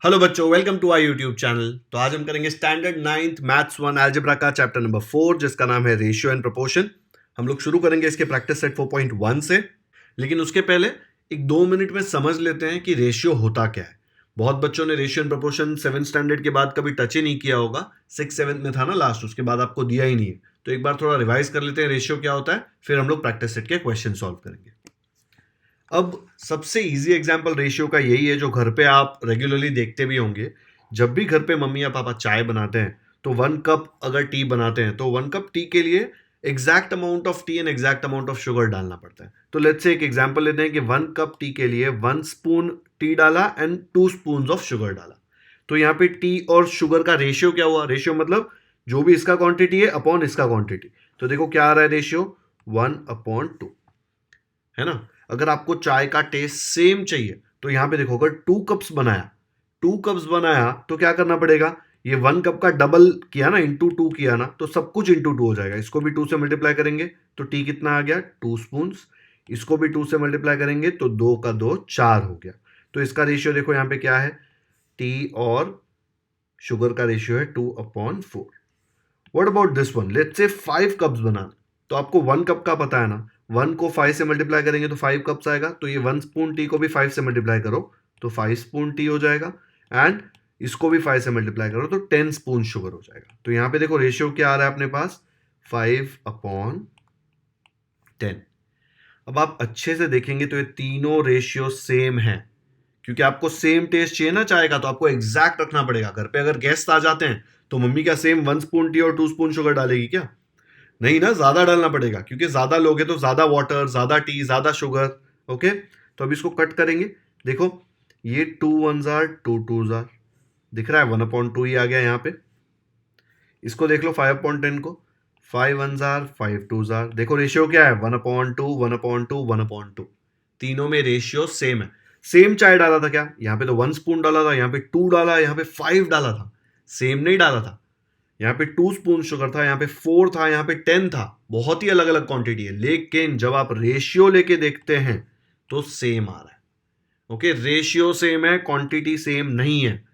Hello बच्चों, welcome to our YouTube channel. तो आज हम करेंगे स्टैंडर्ड नाइन्थ मैथ्स 1 अलजेब्रा का चैप्टर नंबर 4 जिसका नाम है रेशियो एंड प्रोपोर्शन। हम लोग शुरू करेंगे इसके प्रैक्टिस सेट 4.1 से, लेकिन उसके पहले एक 2 मिनट में समझ लेते हैं कि रेशियो होता क्या है। बहुत बच्चों ने रेशियो एंड प्रोपोर्शन 7 स्टैंडर्ड के बाद कभी टच ही नहीं किया होगा। 6-7 में था ना लास्ट, उसके बाद आपको दिया ही नहीं है। तो एक बार थोड़ा रिवाइज कर लेते हैं रेशियो क्या होता है, फिर हम लोग प्रैक्टिस सेट के क्वेश्चन सॉल्व करेंगे। अब सबसे इजी एग्जांपल रेशियो का यही है जो घर पे आप रेगुलरली देखते भी होंगे। जब भी घर पे मम्मी या पापा चाय बनाते हैं तो 1 कप अगर टी बनाते हैं तो 1 कप टी के लिए exact amount of T and exact amount of sugar डालना पड़ता है। तो लेट्स से एक एग्जांपल लेते हैं कि 1 कप टी के लिए 1 स्पून टी डाला एंड 2 स्पून ऑफ शुगर डाला। तो यहाँ पे टी और शुगर का रेशियो क्या हुआ? रेशियो मतलब जो भी इसका क्वांटिटी है अपॉन इसका क्वांटिटी। तो देखो क्या आ रहा है रेशियो, 1/2, है ना। अगर आपको चाय का टेस्ट सेम चाहिए तो यहां पे देखो, अगर 2 कप्स बनाया तो क्या करना पड़ेगा? ये 1 कप का डबल किया ना, इंटू 2 किया ना, तो सब कुछ इंटू 2 हो जाएगा। इसको भी 2 से मल्टीप्लाई करेंगे तो टी कितना आ गया? 2 स्पून। इसको भी 2 से मल्टीप्लाई करेंगे तो 2 का 2 4 हो गया। तो इसका रेशियो देखो यहाँ पे क्या है, टी और शुगर का रेशियो है 2/4। What about this one? Let's say 5 cups बनाना। तो आपको 1 कप का पता है ना, 1 को 5 से मल्टीप्लाई करेंगे तो 5 कप्स आएगा। तो ये 1 स्पून टी को भी 5 से मल्टीप्लाई करो तो 5 स्पून टी हो जाएगा, एंड इसको भी 5 से मल्टीप्लाई करो तो 10 स्पून शुगर हो जाएगा। तो यहां पे देखो रेशियो क्या आ रहा है अपने पास, 5/10। अब आप अच्छे से देखेंगे तो ये तीनों रेशियो सेम है, क्योंकि आपको सेम टेस्ट चाहिए ना चाय का, तो आपको एग्जैक्ट रखना पड़ेगा। घर पे अगर गेस्ट आ जाते हैं तो मम्मी क्या सेम 1 स्पून टी और 2 स्पून शुगर डालेगी क्या? नहीं ना, ज्यादा डालना पड़ेगा, क्योंकि ज्यादा लोगे तो ज्यादा वाटर, ज्यादा टी, ज्यादा शुगर। ओके, तो अब इसको कट करेंगे। देखो ये 2 1 2 2 दिख रहा है, 1/2 ही आ गया यहाँ पे। इसको देख लो 5/10 को, 5 1 5 2। देखो रेशियो क्या है, 1/2 1/2 1/2। तीनों में रेशियो सेम है। सेम चाय डाला था क्या? यहाँ पे तो 1 स्पून डाला था, यहाँ पे 2 डाला, यहाँ पे 5 डाला था। सेम नहीं डाला था। यहाँ पे 2 स्पून शुगर था, यहाँ पे 4 था, यहाँ पे 10 था। बहुत ही अलग अलग क्वांटिटी है, लेकिन जब आप रेशियो लेके देखते हैं तो सेम आ रहा है। ओके, रेशियो सेम है, क्वांटिटी सेम नहीं है।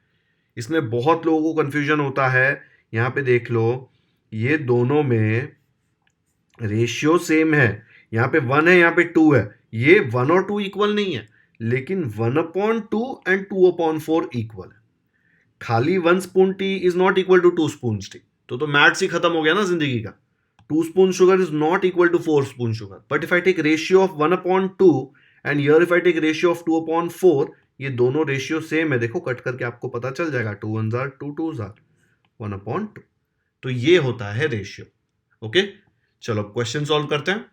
इसमें बहुत लोगों को कंफ्यूजन होता है। यहाँ पे देख लो, ये दोनों में रेशियो सेम है। यहाँ पे 1 है, यहाँ पे 2 है। ये 1 और 2 इक्वल नहीं है, लेकिन 1/2 एंड 2/4 इक्वल है। खाली 1 spoon tea is not equal to 2 spoon tea. तो मैथ्स ही खत्म हो गया ना जिंदगी का। 2 spoon sugar is not equal to 4 spoon sugar. But if I take ratio of 1/2 and here if I take ratio of 2/4, ये दोनों रेशियो सेम है। देखो कट करके आपको पता चल जाएगा, 2 1 2 2 1/2। तो ये होता है रेशियो। ओके, चलो क्वेश्चन सॉल्व करते हैं।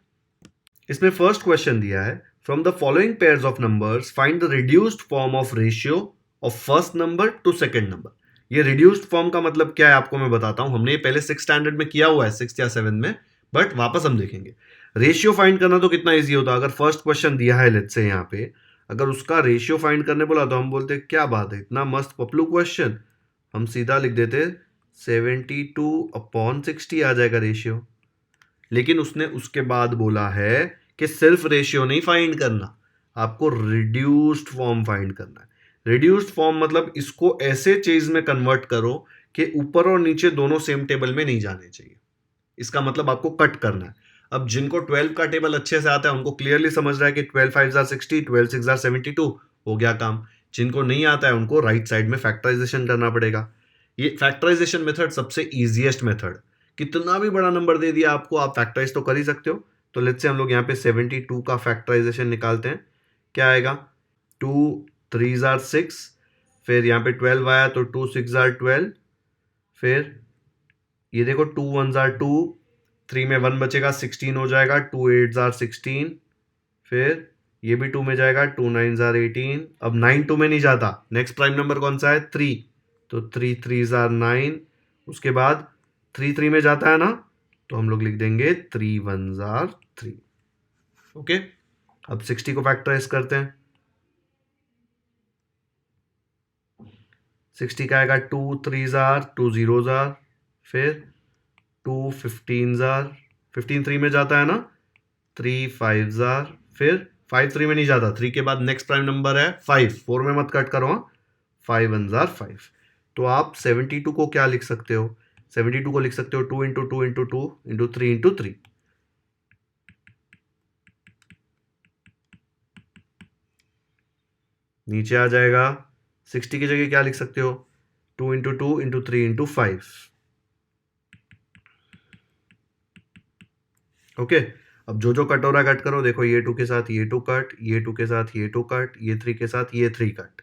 इसमें फर्स्ट क्वेश्चन दिया है, from the following pairs of numbers find the reduced form of ratio of first number to second number. ये रिड्यूस्ड फॉर्म का मतलब क्या है आपको मैं बताता हूं। हमने ये पहले 6 स्टैंडर्ड में किया हुआ है, 6 या 7 में, बट वापस हम देखेंगे। रेशियो फाइंड करना तो कितना इजी होता है। अगर फर्स्ट क्वेश्चन दिया है लेट्स से यहाँ पे, अगर उसका रेशियो फाइंड करने बोला तो हम बोलते क्या बात है, इतना मस्त पपलू क्वेश्चन, हम सीधा लिख देते 72/60 आ जाएगा रेशियो। लेकिन उसने उसके बाद बोला है कि सिर्फ रेशियो नहीं फाइंड करना, आपको रिड्यूस्ड फॉर्म फाइंड करना है। रिड्यूस्ड फॉर्म मतलब इसको ऐसे चीज में कन्वर्ट करो कि ऊपर और नीचे दोनों सेम टेबल में नहीं जाने चाहिए। इसका मतलब आपको कट करना है। अब जिनको 12 का टेबल अच्छे से आता है उनको क्लियरली समझ रहा है कि 12 5 60, 12 6 72, हो गया काम। जिनको नहीं आता है उनको राइट साइड में फैक्टराइजेशन करना पड़ेगा। ये फैक्टराइजेशन मेथड सबसे इजीएस्ट मेथड। कितना भी बड़ा नंबर दे दिया आपको, आप फैक्टराइज तो कर ही सकते हो। तो लेट्स से हम लोग यहाँ पे 72 का फैक्टराइजेशन निकालते हैं। क्या आएगा? 2 3 6, फिर यहाँ पे 12 आया तो 2 6 12, फिर ये देखो 2 1 2, 3 में 1 बचेगा 16 हो जाएगा, 2 8 16, फिर ये भी 2 में जाएगा, 2 9 18। अब 9 2 में नहीं जाता, नेक्स्ट प्राइम नंबर कौन सा है? 3। तो 3 3 9, उसके बाद 3 3 में जाता है ना, तो हम लोग लिख देंगे 3 1 3। ओके, अब 60 को फैक्टराइज करते हैं। 60 का आएगा 2 3 2 0, फिर 2 15, 15 3 में जाता है ना, 3 5, फिर 5 3 में नहीं जाता, 3 के बाद नेक्स्ट प्राइम नंबर है 5, 4 में मत कट करो, हाँ। 5 1 जार 5। तो आप 72 को क्या लिख सकते हो? 72 को लिख सकते हो 2 इंटू 2 इंटू 2 इंटू 3 इंटू 3। नीचे आ जाएगा 60 की जगह क्या लिख सकते हो? 2 इंटू 2 इंटू 3 इंटू 5। ओके, अब जो जो कट हो रहा है कट करो। देखो ये 2 के साथ ये 2 कट, ये 2 के साथ ये 2 कट, ये 3 के साथ ये 3 कट।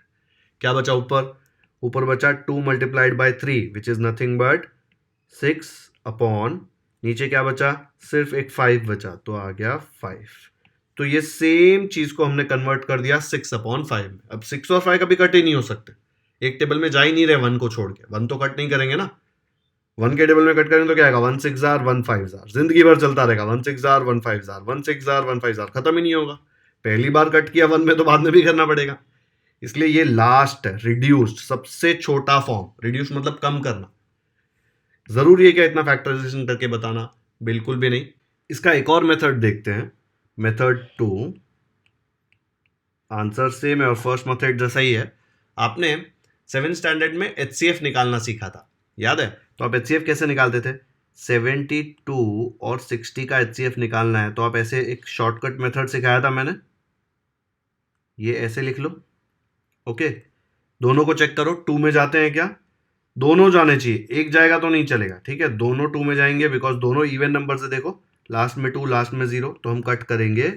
क्या बचा ऊपर? ऊपर बचा 2 multiplied by 3 which is nothing but 6 upon, नीचे क्या बचा? सिर्फ एक 5 बचा, तो आ गया 5। तो ये सेम चीज को हमने कन्वर्ट कर दिया 6 अपॉन 5 में। अब 6 और 5 कभी कट ही नहीं हो सकते, एक टेबल में जा ही नहीं रहे 1 को छोड़ के। 1 तो कट नहीं करेंगे ना, 1 के टेबल में कट करेंगे तो क्या आएगा? 1 6 जार 1 5 जार, जिंदगी भर चलता रहेगा। 1 6 जार 1 5 जार, 1 6 जार 1 5 जार, खत्म ही नहीं होगा। पहली बार कट किया 1 में तो बाद में भी करना पड़ेगा। इसलिए ये लास्ट है, रिड्यूस्ड, सबसे छोटा फॉर्म। रिड्यूस मतलब कम करना। जरूरी है क्या इतना फैक्टराइजेशन करके बताना? बिल्कुल भी नहीं। इसका एक और मेथड देखते हैं, मेथड 2। आंसर सेम है और फर्स्ट मेथड जैसा ही है। आपने 7th स्टैंडर्ड में HCF निकालना सीखा था, याद है? तो आप HCF कैसे निकालते थे? 72 और 60 का HCF निकालना है तो आप ऐसे एक शॉर्टकट मेथड सिखाया था मैंने, ये ऐसे लिख लो। ओके, दोनों को चेक करो, 2 में जाते हैं क्या? दोनों जाने चाहिए, एक जाएगा तो नहीं चलेगा, ठीक है? दोनों 2 में जाएंगे बिकॉज दोनों इवन नंबर से। देखो लास्ट में 2 लास्ट में 0, तो हम कट करेंगे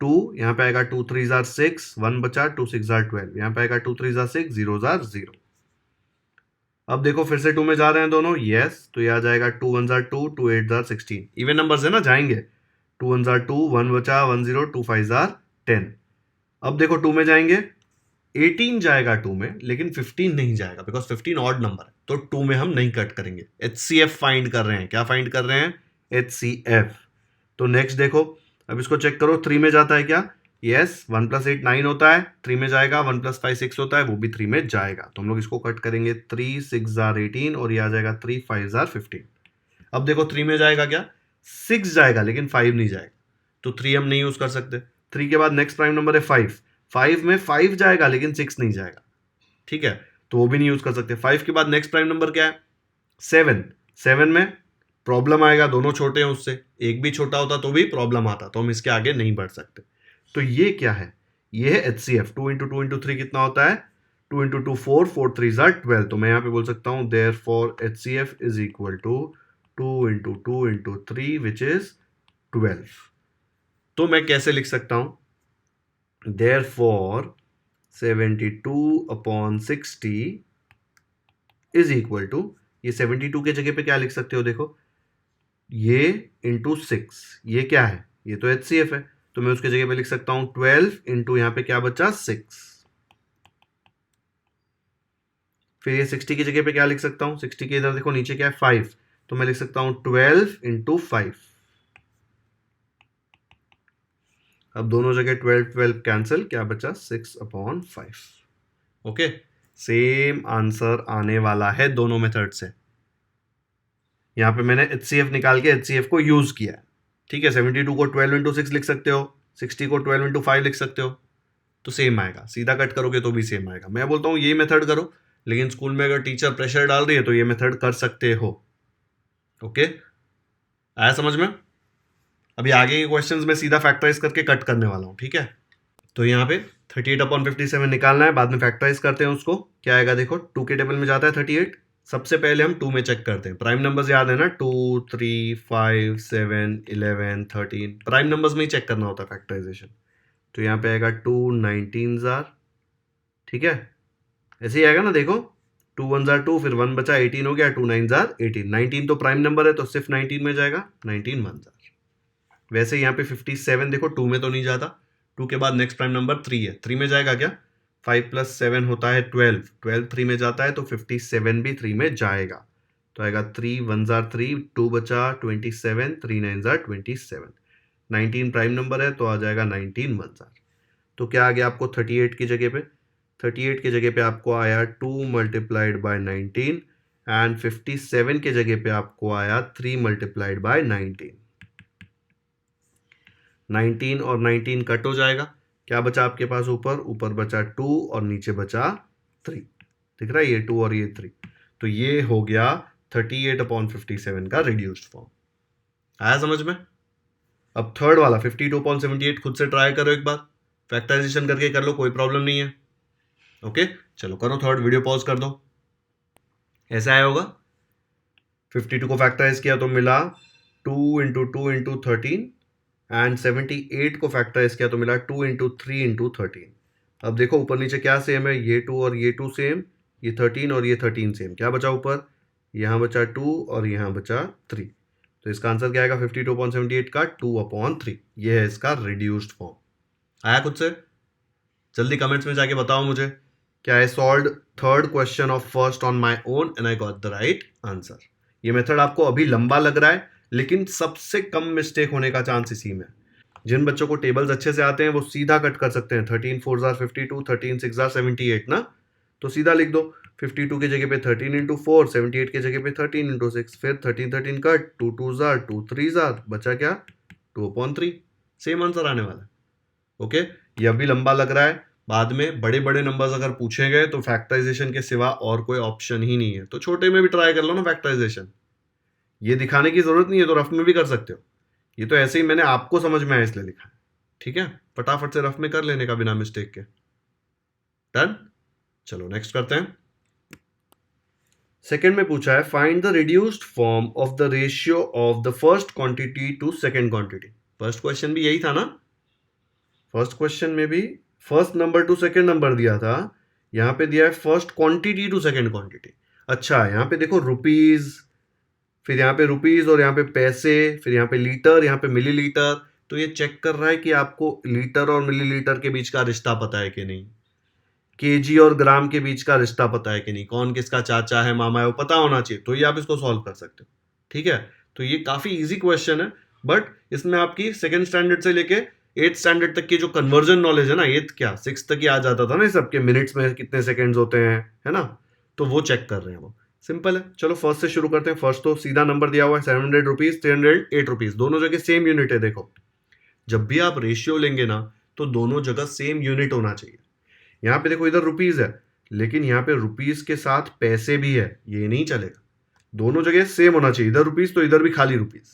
2, यहाँ पे आएगा 2 3 जार 6, 1 बचा, 2 6 जार 12, यहाँ पे आएगा 2 3 जार 6, 0 जार 0। अब देखो फिर से 2 में जा रहे हैं दोनों, यस, तो ये आ जाएगा 2 1 जार 2, 2 8 जार 16। इवन नंबर से ना जाएंगे, 2 1 जार 2, 1 बचा 1 0, 2 5 जार 10। अब देखो 2 में जाएंगे, 18 जाएगा 2 में, लेकिन 15 नहीं जाएगा बिकॉज 15 ऑड नंबर है, तो 2 में हम नहीं कट करेंगे। HCF फाइंड कर रहे हैं। क्या फाइंड कर रहे हैं? HCF। तो नेक्स्ट देखो, अब इसको चेक करो, 3 में जाता है क्या? यस, 1 + 8 9 होता है, 3 में जाएगा। 1 + 5 6 होता है, वो भी 3 में जाएगा। तो हम लोग इसको कट करेंगे, 3 6 जार 18 और ये आ जाएगा 3 5 जार 15। अब देखो 3 में जाएगा क्या? 6 जाएगा लेकिन 5 नहीं जाएगा, तो 3 हम नहीं यूज कर सकते। 3 के बाद नेक्स्ट प्राइम नंबर है 5, 5 में 5 जाएगा लेकिन 6 नहीं जाएगा, ठीक है? तो वो भी नहीं यूज कर सकते। 5 के बाद नेक्स्ट प्राइम नंबर क्या है? 7, 7 में प्रॉब्लम आएगा, दोनों छोटे हैं उससे, एक भी छोटा होता तो भी प्रॉब्लम आता, तो हम इसके आगे नहीं बढ़ सकते। तो ये क्या है? ये है HCF। 2 इंटू 2 इंटू 3 कितना होता है? 2 इंटू 2 4, 4 3 जार 12। तो मैं यहाँ पे बोल सकता हूँ therefore HCF is equal to 2 into 2 into 3 which is 12। तो मैं कैसे लिख सकता हूँ? Therefore 72 upon 60 is equal to, ये 72 के जगह पे क्या लिख सकते हो? देखो ये इंटू 6, ये क्या है? ये तो HCF है, तो मैं उसके जगह पे लिख सकता हूं 12 इंटू, यहां पे क्या बचा? 6। फिर ये 60 की जगह पे क्या लिख सकता हूं? 60 के इधर देखो नीचे क्या है? 5, तो मैं लिख सकता हूं 12 इंटू 5। अब दोनों जगह 12 12 कैंसिल, क्या बचा? 6 अपॉन 5। ओके, सेम आंसर आने वाला है दोनों मेथड से। यहां पे मैंने HCF निकाल के HCF को यूज किया है, ठीक है? 72 को 12 इंटू 6 लिख सकते हो, 60 को 12 इंटू 5 लिख सकते हो, तो सेम आएगा। सीधा कट करोगे तो भी सेम आएगा। मैं बोलता हूँ ये मेथड करो, लेकिन स्कूल में अगर टीचर प्रेशर डाल रही है तो ये मेथड कर सकते हो। ओके, आया समझ में? अभी आगे के क्वेश्चंस में सीधा फैक्टराइज करके कट करने वाला हूँ, ठीक है? तो यहाँ पे 38 अपॉन 57 निकालना है, बाद में फैक्टराइज करते हैं उसको। क्या आएगा देखो, 2 के टेबल में जाता है 38। सबसे पहले हम 2 में चेक करते हैं। प्राइम नंबर्स याद है ना, 2 3 5 7 11 13, प्राइम नंबर्स में ही चेक करना होता है फैक्टराइजेशन। तो यहाँ पे आएगा 2 19 जार, ठीक है? ऐसे ही आएगा ना, देखो 2 1 जार 2, फिर 1 बचा 18 हो गया, 2 9 जार 18। 19 तो प्राइम नंबर है तो सिर्फ 19 में जाएगा, 19 1 जार। वैसे यहाँ पे 57 देखो 2 में तो नहीं जाता, 2 के बाद नेक्स्ट प्राइम नंबर 3 है, 3 में जाएगा क्या? 5 + 7 होता है 12, 12 3 में जाता है तो 57 भी 3 में जाएगा, तो आएगा 3 1 जार 3, 2 बचा 27, 3 9 जार 27। 19 प्राइम नंबर है तो आ जाएगा 19 1 जार। तो क्या आ गया आपको 38 की जगह पे? 38 की जगह पे आपको आया 2 मल्टीप्लाइड बाय 19 एंड 57 के जगह पे आपको आया 3 मल्टीप्लाइड बाय 19। 19 और 19 कट हो जाएगा, क्या बचा आपके पास? ऊपर बचा 2 और नीचे बचा 3। दिख रहा है, ये 2 और ये 3। तो ये हो गया 38/57 का रिड्यूस्ड फॉर्म। आया समझ में? अब थर्ड वाला 52/78 खुद से ट्राई करो एक बार, फैक्टराइजेशन करके कर लो, कोई प्रॉब्लम नहीं है। ओके, चलो करो थर्ड, वीडियो पॉज कर दो। ऐसा आया होगा, 52 को फैक्टराइज किया तो मिला 2 × 2 × 13 एंड 78 को फैक्टराइज किया तो मिला 2 × 3 × 13। अब देखो ऊपर नीचे क्या सेम है, ये 2 और ये 2 सेम, ये 13 और ये 13 सेम। क्या बचा ऊपर, यहाँ बचा 2 और यहाँ बचा 3। तो इसका आंसर क्या आएगा 52/78 का 2/3। ये है इसका रिड्यूस्ड फॉर्म। आया खुद से? जल्दी कमेंट्स में जाके बताओ मुझे, क्या I solved third question of first on my own and I got the right answer. ये मेथड आपको अभी लंबा लग रहा है, लेकिन सबसे कम मिस्टेक होने का चांस इसी में। जिन बच्चों को टेबल्स अच्छे से आते हैं वो सीधा कट कर सकते हैं। 13 4 52, 13 6 78 ना, तो सीधा लिख दो 52 की जगह पे 13 × 4, 78 की जगह पे 13 × 6, फिर 13 13 कट, 2 2 2 3 बचा क्या 2/3। सेम आंसर आने वाला है। ओके, ये अभी लंबा लग रहा है, बाद में बड़े बड़े नंबर्स अगर पूछे गए तो फैक्टराइजेशन के सिवा और कोई ऑप्शन ही नहीं है। तो छोटे में भी ट्राई कर लो ना फैक्टराइजेशन, ये दिखाने की जरूरत नहीं है, तो रफ में भी कर सकते हो। ये तो ऐसे ही मैंने आपको समझ में आया इसलिए लिखा है, ठीक है? फटाफट से रफ में कर लेने का बिना मिस्टेक के। डन, चलो नेक्स्ट करते हैं। सेकेंड में पूछा है find the reduced form of the ratio of the first quantity to second quantity. First question भी यही था ना, फर्स्ट क्वेश्चन में भी first number to second number दिया था, यहाँ पे दिया है first quantity to second quantity. अच्छा, यहाँ पे देखो रुपीज, फिर यहाँ पे रुपीज और यहाँ पे पैसे, फिर यहाँ पे लीटर, यहाँ पे मिलीलीटर। तो ये चेक कर रहा है कि आपको लीटर और मिलीलीटर के बीच का रिश्ता पता है कि नहीं, केजी और ग्राम के बीच का रिश्ता पता है कि नहीं, कौन किसका चाचा है मामा है वो पता होना चाहिए, तो ये आप इसको सॉल्व कर सकते हो। ठीक है, तो ये काफी इजी क्वेश्चन है, बट इसमें आपकी सेकेंड स्टैंडर्ड से लेके 8th स्टैंडर्ड तक की जो कन्वर्जन नॉलेज है ना, 8th क्या 6th तक ही आ जाता था ना, सबके मिनट्स में कितने सेकेंड्स होते हैं, है ना, तो वो चेक कर रहे हैं वो। सिंपल है, चलो फर्स्ट से शुरू करते हैं। फर्स्ट तो सीधा नंबर दिया हुआ है 700 रुपीज, 308 रुपीज, दोनों जगह सेम यूनिट है। देखो जब भी आप रेशियो लेंगे ना तो दोनों जगह सेम यूनिट होना चाहिए। यहाँ पे देखो इधर रुपीज है, लेकिन यहाँ पे रुपीज के साथ पैसे भी है, ये नहीं चलेगा। दोनों जगह सेम होना चाहिए, इधर रुपीज तो इधर भी खाली रुपीज,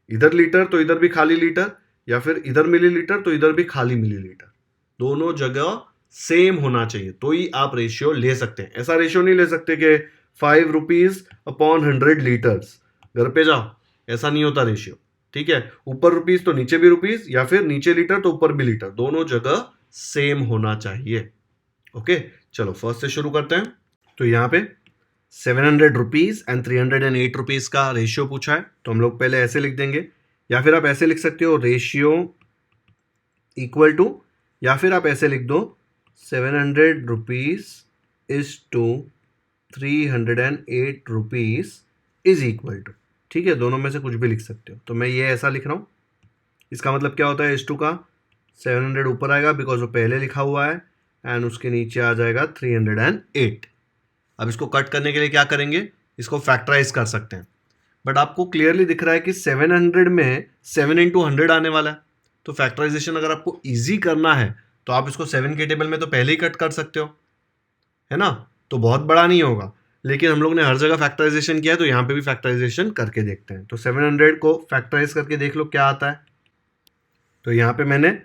इधर लीटर तो इधर भी खाली लीटर, या फिर इधर मिलीलीटर तो इधर भी खाली मिलीलीटर। दोनों जगह सेम होना चाहिए तो ही आप रेशियो ले सकते हैं। ऐसा रेशियो नहीं ले सकते कि 5 रुपीज अपॉन 100 लीटर्स, घर पे जाओ, ऐसा नहीं होता रेशियो। ठीक है, ऊपर रुपीज तो नीचे भी रुपीज, या फिर नीचे लीटर तो ऊपर भी लीटर, दोनों जगह सेम होना चाहिए। ओके, चलो फर्स्ट से शुरू करते हैं। तो यहाँ पे 700 रुपीज एंड 308 रुपीज का रेशियो पूछा है, तो हम लोग पहले ऐसे लिख देंगे, या फिर आप ऐसे लिख सकते हो रेशियो इक्वल टू, या फिर आप ऐसे लिख दो 700 rupees is to 308 rupees is equal to. ठीक है, दोनों में से कुछ भी लिख सकते हो। तो मैं ये ऐसा लिख रहा हूँ, इसका मतलब क्या होता है, इस टू का 700 ऊपर आएगा बिकॉज वो पहले लिखा हुआ है, एंड उसके नीचे आ जाएगा 308। अब इसको कट करने के लिए क्या करेंगे, इसको फैक्टराइज कर सकते हैं, बट आपको क्लियरली दिख रहा है कि 700 में 7 × 100 आने वाला है। तो फैक्टराइजेशन अगर आपको इजी करना है तो आप इसको 7 के टेबल में तो पहले ही कट कर सकते हो, है ना, तो बहुत बड़ा नहीं होगा। लेकिन हम लोग ने हर जगह फैक्टराइजेशन किया है, तो यहाँ पे भी फैक्टराइजेशन करके देखते हैं। तो 700 को फैक्टराइज करके देख लो क्या आता है। तो यहाँ पे मैंने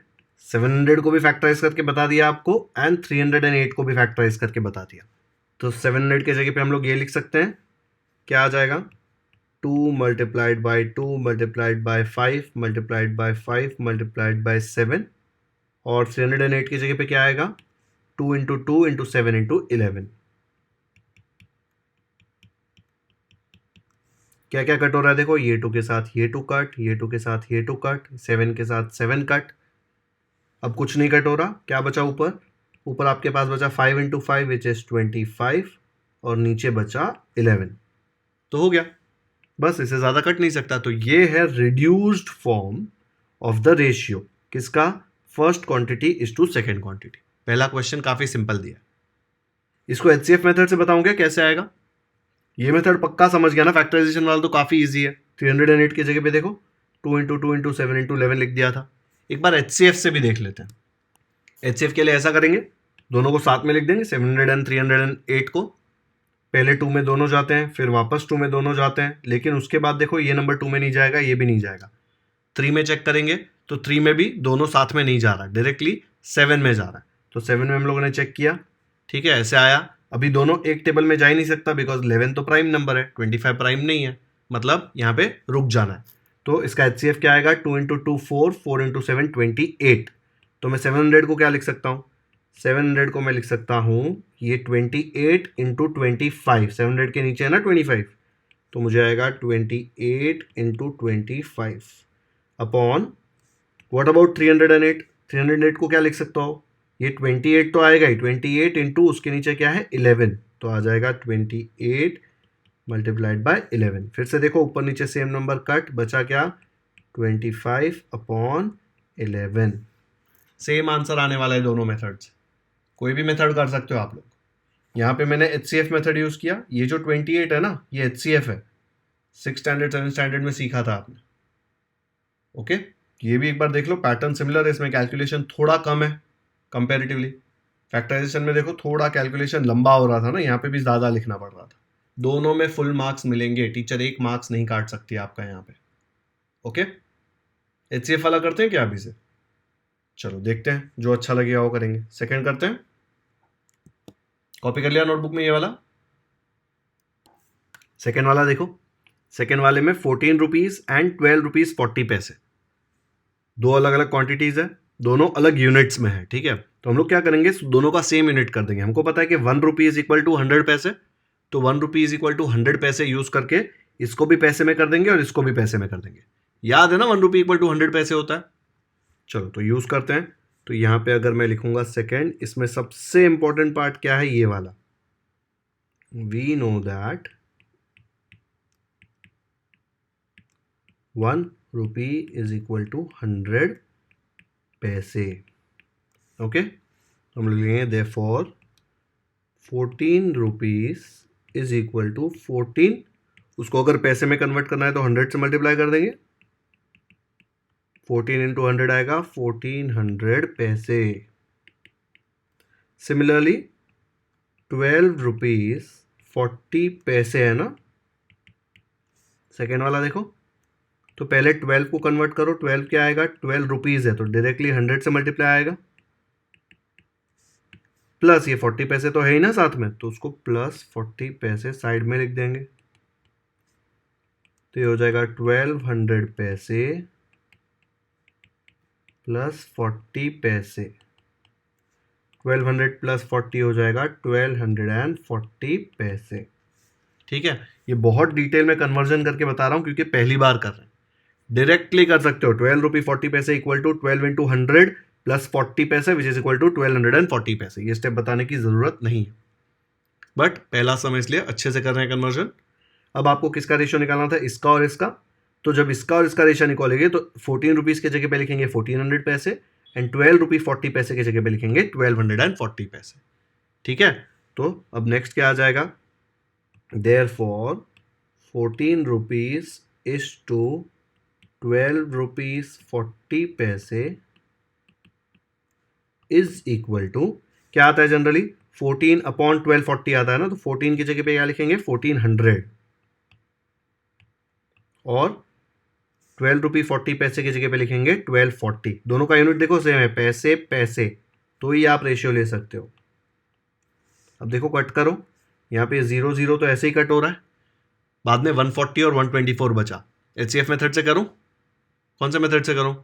700 को भी फैक्टराइज करके बता दिया आपको, एंड 308 को भी फैक्टराइज करके बता दिया। तो 700 के जगह पे हम लोग ये लिख सकते हैं, क्या आ जाएगा 2 × 2 × 5 × 5 × 7, और 308 की जगह पे क्या आएगा 2 × 2 × 7 × 11। क्या क्या कट हो रहा है देखो, ये 2 के साथ ये 2 कट, ये 2 के साथ ये 2 कट, 7 के साथ 7 कट। अब कुछ नहीं कट हो रहा, क्या बचा ऊपर, ऊपर आपके पास बचा 5 × 5 विच इज 25, और नीचे बचा 11। तो हो गया, बस, इससे ज़्यादा कट नहीं सकता। तो ये है reduced form of the ratio, किसका, first quantity is to second quantity. पहला क्वेश्चन काफ़ी सिंपल दिया। इसको HCF मेथड से बताऊंगा कैसे आएगा। ये मेथड पक्का समझ गया ना, फैक्टराइजेशन वाला तो काफ़ी ईजी है। 308 की जगह पे देखो 2 × 2 × 7 × 11 लिख दिया था। एक बार HCF से भी देख लेते हैं। HCF के लिए ऐसा करेंगे, दोनों को साथ में लिख देंगे, 700 एंड 308 को। पहले 2 में दोनों जाते हैं, फिर वापस 2 में दोनों जाते हैं, लेकिन उसके बाद देखो ये नंबर 2 में नहीं जाएगा, ये भी नहीं जाएगा। 3 में चेक करेंगे तो 3 में भी दोनों साथ में नहीं जा रहा, डायरेक्टली 7 में जा रहा है। तो 7 में हम लोगों ने चेक किया, ठीक है, ऐसे आया। अभी दोनों एक टेबल में जा ही नहीं सकता बिकॉज 11 तो प्राइम नंबर है, 25 प्राइम नहीं है, मतलब यहाँ पे रुक जाना है। तो इसका HCF क्या आएगा, 2 × 2 4, 4 × 7 28। तो मैं 700 को क्या लिख सकता हूँ, 700 को मैं लिख सकता हूँ ये 28 × 25, 700 के नीचे है ना 25, तो मुझे आएगा 28 × 25 अपॉन, व्हाट अबाउट 308, 308 को क्या लिख सकता हो, ये 28 तो आएगा ही, 28 इंटू उसके नीचे क्या है 11, तो आ जाएगा 28 मल्टीप्लाइड बाय 11। फिर से देखो ऊपर नीचे सेम नंबर कट, बचा क्या 25 अपॉन 11। सेम आंसर आने वाला है दोनों मेथड से, कोई भी मेथड कर सकते हो आप लोग। यहाँ पे मैंने HCF मेथड यूज किया, ये जो 28 है ना ये HCF है, 6 स्टैंडर्ड 7 स्टैंडर्ड में सीखा था आपने, ओके। ये भी एक बार देख लो, पैटर्न सिमिलर है, इसमें कैलकुलेशन थोड़ा कम है कंपैरेटिवली। फैक्टराइजेशन में देखो थोड़ा कैलकुलेशन लंबा हो रहा था ना, यहाँ पे भी ज़्यादा लिखना पड़ रहा था। दोनों में फुल मार्क्स मिलेंगे, टीचर 1 मार्क्स नहीं काट सकती आपका यहाँ पे, ओके। HCF वाला करते हैं क्या अभी से, चलो देखते हैं, जो अच्छा लगेगा वो करेंगे। सेकंड करते हैं, कॉपी कर लिया नोटबुक में ये वाला। सेकंड वाला देखो, सेकंड वाले में 14 रुपीज एंड 12 रुपीज 40 पैसे, दो अलग अलग क्वांटिटीज है, दोनों अलग यूनिट्स में है, ठीक है। तो हम लोग क्या करेंगे, दोनों का सेम यूनिट कर देंगे। हमको पता है कि 1 रुपी इज इक्वल टू 100 पैसे, तो 1 रुपी इज इक्वल टू 100 पैसे यूज करके इसको भी पैसे में कर देंगे और इसको भी पैसे में कर देंगे। याद है ना 1 रुपी इक्वल टू 100 पैसे होता है। चलो तो यूज करते हैं। तो यहाँ पे अगर मैं लिखूंगा सेकेंड, इसमें सबसे इंपॉर्टेंट पार्ट क्या है, ये वाला, we know that 1 rupee is equal to 100 पैसे, ओके। हम लोग लिखेंगे therefore 14 rupees is equal to 14, उसको अगर पैसे में कन्वर्ट करना है तो 100 से मल्टीप्लाई कर देंगे, 14 इंटू 100 आएगा 1400 पैसे। सिमिलरली 12 रुपीज 40 पैसे है ना, सेकेंड वाला देखो, तो पहले 12 को कन्वर्ट करो, 12 क्या आएगा, 12 रुपीज है तो डायरेक्टली 100 से मल्टीप्लाई आएगा, प्लस ये 40 पैसे तो है ही ना साथ में, तो उसको प्लस 40 पैसे साइड में लिख देंगे, तो ये हो जाएगा 1200 पैसे प्लस 40 पैसे, 1200 प्लस 40 हो जाएगा 1240 पैसे, ठीक है। ये बहुत डिटेल में कन्वर्जन करके बता रहा हूं क्योंकि पहली बार कर रहे हैं। डायरेक्टली कर सकते हो, 12 रुपी 40 पैसे इक्वल टू 12 इंटू 100 प्लस 40 पैसे विच इज इक्वल टू 1240 पैसे। ये स्टेप बताने की जरूरत नहीं है, बट पहला समझ लिया, अच्छे से कर रहे हैं कन्वर्जन। अब आपको किसका रेशियो निकालना था, इसका और इसका। तो जब इसका और इसका रेशियो निकालेंगे तो 14 रुपीज के जगह पे लिखेंगे 1400 पैसे एंड 12 रुपी 40 पैसे के जगह पे लिखेंगे 1240 पैसे, ठीक है। तो अब नेक्स्ट क्या आ जाएगा, therefore 14 rupees is to 12 rupees 40 पैसे इज इक्वल टू, क्या आता है जनरली 14 अपॉन 1240 आता है ना, तो 14 की जगह पे क्या लिखेंगे 1400 और 12 रुपी 40 पैसे की जगह पे लिखेंगे 1240। दोनों का यूनिट देखो सेम है, पैसे पैसे, तो ही आप रेशियो ले सकते हो। अब देखो कट करो, यहाँ पे 0 0 तो ऐसे ही कट हो रहा है, बाद में 140 और 124 बचा। HCF मेथड से करूं, कौन से मेथड से करूं,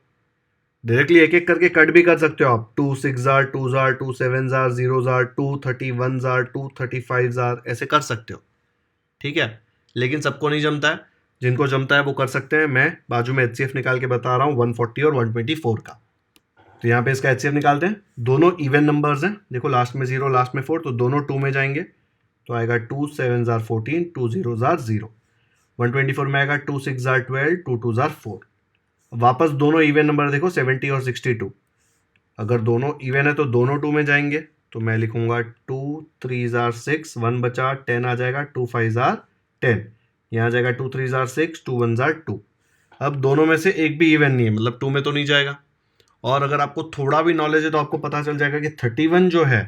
डायरेक्टली एक एक करके कट भी कर सकते हो आप, 2 6 jar 2 jar 2 7 jar 0 jar 2 31 jar 2 35 jar, ऐसे कर सकते हो, ठीक है। लेकिन सबको नहीं जमता है, जिनको जमता है वो कर सकते हैं। मैं बाजू में HCF निकाल के बता रहा हूँ 140 और 124 का। तो यहाँ पे इसका HCF निकालते हैं, दोनों इवन नंबर्स हैं, देखो लास्ट में 0 लास्ट में 4, तो दोनों 2 में जाएंगे, तो आएगा 2 7 जार 14 2 0 जार 0, 124 में आएगा 2 6 जार 12 2 2 जार 4। वापस दोनों इवन नंबर देखो 70 और 62, अगर दोनों इवन है तो दोनों 2 में जाएंगे, तो मैं लिखूंगा 2 3 जार 6, 1 बचा 10 आ जाएगा, 2 5 जार 10, यहाँ आ जाएगा 2 3 जार 6 2 1 जार 2। अब दोनों में से एक भी इवन नहीं है, मतलब 2 में तो नहीं जाएगा। और अगर आपको थोड़ा भी नॉलेज है तो आपको पता चल जाएगा कि 31 जो है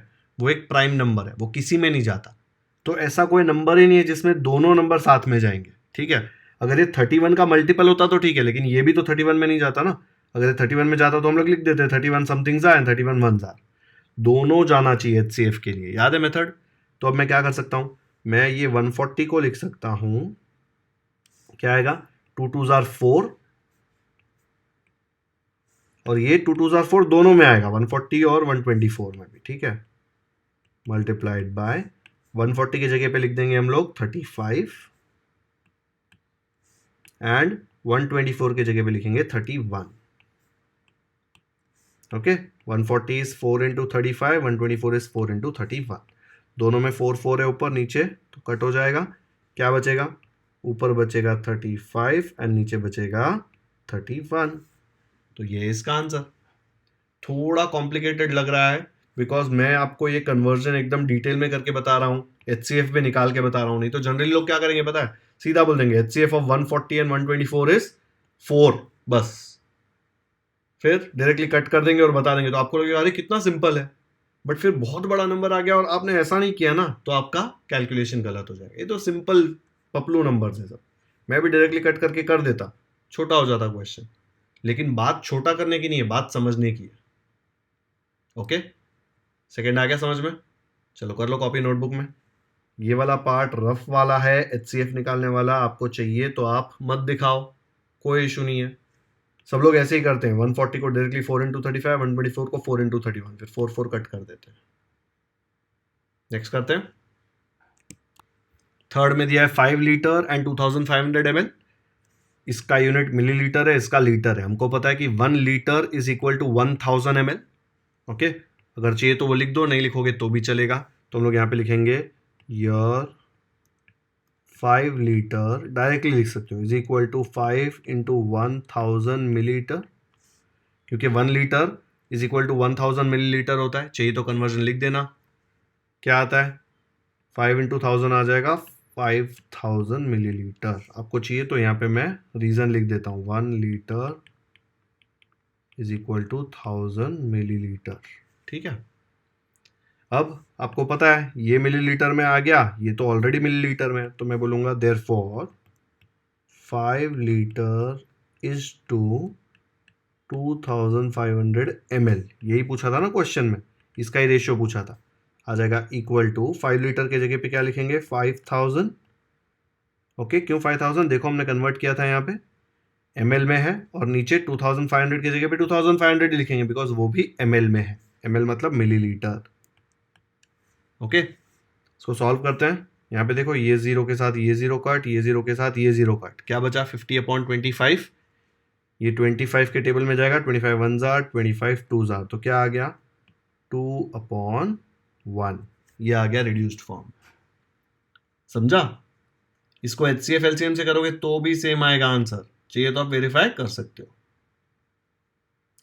वो एक प्राइम नंबर है, वो किसी में नहीं जाता। तो ऐसा कोई नंबर ही नहीं है जिसमें दोनों नंबर साथ में जाएंगे, ठीक है। अगर ये 31 का मल्टीपल होता तो ठीक है, लेकिन ये भी तो 31 में नहीं जाता ना। अगर ये 31 में जाता तो हम लोग लिख देते 31 something jar and 31 one jar. दोनों जाना चाहिए एचसीएफ के लिए, याद है मेथड। तो अब मैं क्या कर सकता हूं, मैं ये 140 को लिख सकता हूं, क्या आएगा, 2 2 जार 4, और ये 2 2 जार 4 दोनों में आएगा, 140 और 124 में भी, ठीक है। मल्टीप्लाइड बाय 140 की जगह पे लिख देंगे हम लोग 35 एंड 124 की जगह पे लिखेंगे 31। Okay, 140 is 4 into 35, 124 is 4 into 31। दोनों में 4 4 है ऊपर नीचे, तो कट हो जाएगा। क्या बचेगा, ऊपर बचेगा 35 एंड नीचे बचेगा 31। तो ये इसका आंसर। थोड़ा कॉम्प्लिकेटेड लग रहा है बिकॉज मैं आपको ये कन्वर्जन एकदम डिटेल में करके बता रहा हूँ, एचसीएफ पे निकाल के बता रहा हूँ। नहीं तो जनरली लोग क्या करेंगे पता है, सीधा बोल देंगे एचसीएफ ऑफ 140 एंड 124 इज 4, बस, फिर डायरेक्टली कट कर देंगे और बता देंगे। तो आपको लगेगा अरे कितना सिंपल है, बट फिर बहुत बड़ा नंबर आ गया और आपने ऐसा नहीं किया ना, तो आपका कैलकुलेशन गलत हो जाएगा। ये तो सिंपल पपलू नंबर है सब। मैं भी डायरेक्टली कट करके कर देता, छोटा हो जाता क्वेश्चन। लेकिन बात छोटा करने की नहीं है, बात समझने की है। ओके, सेकेंड आ गया समझ में। चलो कर लो कॉपी नोटबुक में। ये वाला पार्ट रफ वाला है, एचसीएफ निकालने वाला। आपको चाहिए तो आप मत दिखाओ, कोई इशू नहीं है। सब लोग ऐसे ही करते हैं, 140 को डायरेक्टली 4 इंटू 35, 124 को 4 इंटू 31, फिर 4 4 कट कर देते हैं। नेक्स्ट करते हैं। थर्ड में दिया है 5 लीटर एंड 2500 ml। इसका यूनिट मिलीलीटर है, इसका लीटर है। हमको पता है कि 1 litre is equal to 1000 ml। Okay, अगर चाहिए तो वो लिख दो, नहीं लिखोगे तो भी चलेगा। तो हम लोग यहाँ पे लिखेंगे यर 5 लीटर, डायरेक्टली लिख सकते हो, is equal to 5 into 1000 millilitre, क्योंकि 1 litre is equal to 1000 millilitre होता है। चाहिए तो कन्वर्जन लिख देना, क्या आता है, 5 इंटू 1000 आ जाएगा 5000 मिलीलीटर। आपको चाहिए तो यहाँ पे मैं रीजन लिख देता हूँ, 1 litre is equal to 1000 millilitre, ठीक है। अब आपको पता है ये मिलीलीटर में आ गया, ये तो ऑलरेडी मिलीलीटर में है, तो मैं बोलूँगा therefore 5 litre is to 2500 ml। यही पूछा था ना क्वेश्चन में, इसका ही रेशियो पूछा था। आ जाएगा इक्वल टू 5 लीटर के जगह पे क्या लिखेंगे, 5000। ओके, क्यों 5000, देखो हमने कन्वर्ट किया था यहाँ पे ml में है, और नीचे 2500 की जगह पे 2500 ही लिखेंगे बिकॉज वो भी ml में है। ml मतलब मिलीलीटर। ओके, इसको सॉल्व करते हैं। यहाँ पे देखो ये जीरो के साथ ये जीरो कट, ये जीरो के साथ ये जीरो कट, क्या बचा 50/25। ये 25 के टेबल में जाएगा, 25 वन जार, 25 टू जार, तो क्या आ गया 2/1। ये आ गया रिड्यूस्ड फॉर्म। समझा। इसको एचसीएफ एलसीएम से करोगे तो भी सेम आएगा आंसर, चाहिए तो आप वेरीफाई कर सकते हो।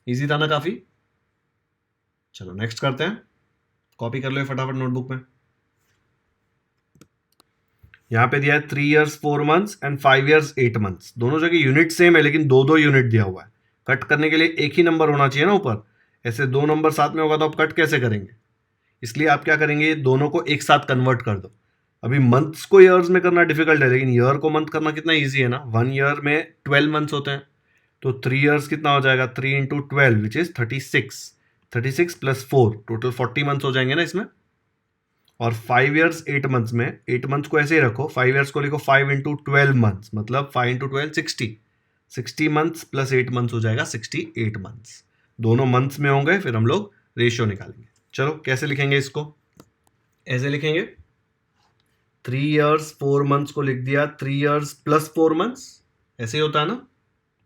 इजी था ना काफी। चलो नेक्स्ट करते हैं, कॉपी कर लो फटाफट नोटबुक में। यहाँ पे दिया है 3 years 4 months and 5 years 8 months। दोनों जगह यूनिट सेम है लेकिन दो दो यूनिट दिया हुआ है। कट करने के लिए एक ही नंबर होना चाहिए ना ऊपर, ऐसे दो नंबर साथ में होगा तो आप कट कैसे करेंगे। इसलिए आप क्या करेंगे, दोनों को एक साथ कन्वर्ट कर दो। अभी मंथ्स को ईयर्स में करना डिफिकल्ट है, लेकिन ईयर को मंथ करना कितना ईजी है ना। 1 ईयर में 12 मंथ्स होते हैं, तो 3 years कितना हो जाएगा, 3 into 12 which is 36, 36 plus 4 total 40 months हो जाएंगे ना इसमें। और 5 years 8 months में 8 months को ऐसे ही रखो, 5 years को लिखो 5 इंटू 12 मंथ्स, मतलब 5 इंटू 12 60 मंथ्स प्लस 8 मंथ्स हो जाएगा 68 मंथ्स। दोनों मंथ्स में होंगे, फिर हम लोग रेशियो निकालेंगे। चलो कैसे लिखेंगे इसको, ऐसे लिखेंगे 3 years 4 months को लिख दिया 3 years प्लस 4 months, ऐसे ही होता है ना।